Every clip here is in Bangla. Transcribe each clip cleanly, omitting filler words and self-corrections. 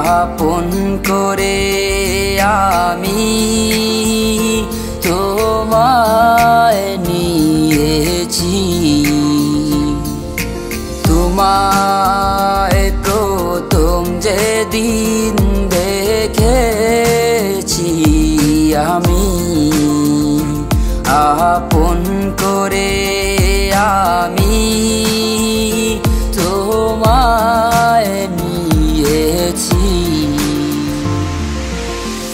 আপন করে আমি তোমায় নিয়েছি। তোমায় প্রথম যেদিন দেখেছি আমি, আপন করে আমি তোমায় নিয়েছি।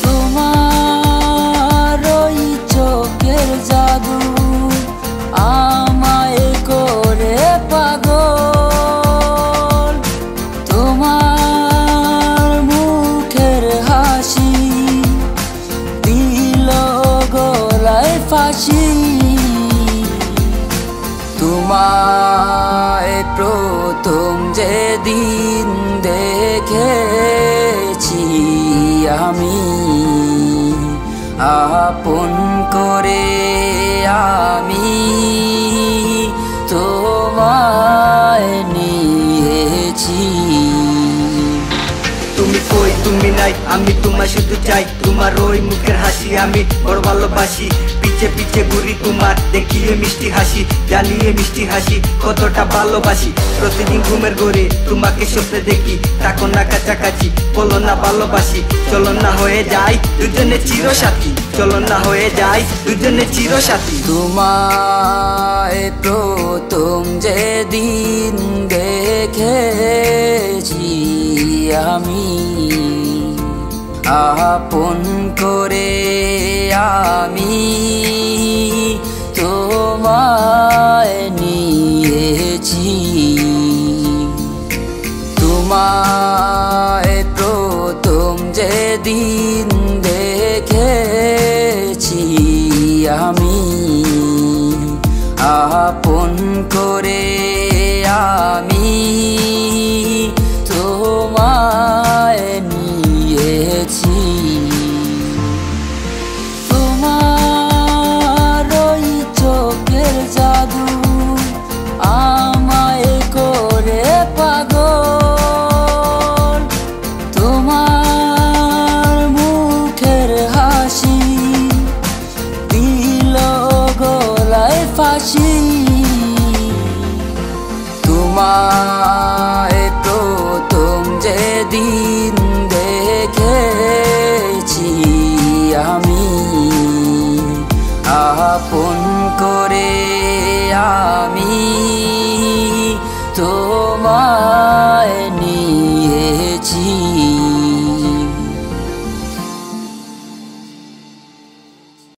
তোমার ওই চোখের জাদু আমায় করে পাগল, তোমার মুখের হাসি দিল গলায় ফাঁসি। তোমায় প্রথম যেদিন দেখেছি আমি, আপন করে আমি তোমায় নিয়েছি। তুমি কই তুমি নাই, আমি তোমায় শুধু চাই। তোমার ওই মুখের হাসি আমি বড় ভালোবাসি। পিছে পিছে ঘুরি তোমার দেখিয়ে মিষ্টি হাসি, জানিয়ে মিষ্টি হাসি কতটা ভালোবাসি। প্রতিদিন ঘুমের ঘরে তোমাকে স্বপ্নে দেখি, থাকো না কাছাকাছি, বলো না ভালোবাসি। চলো না হয়ে যাই দুজনে চিরসাথী, চলো না হয়ে যাই দুজনে চিরসাথী। তোমায় প্রথম যেদিন দেখেছি আমি, আপন করে আমি তোমায় নিয়েছি। তোমায় প্রথম যেদিন দেখেছি আমি, আপন করে আমি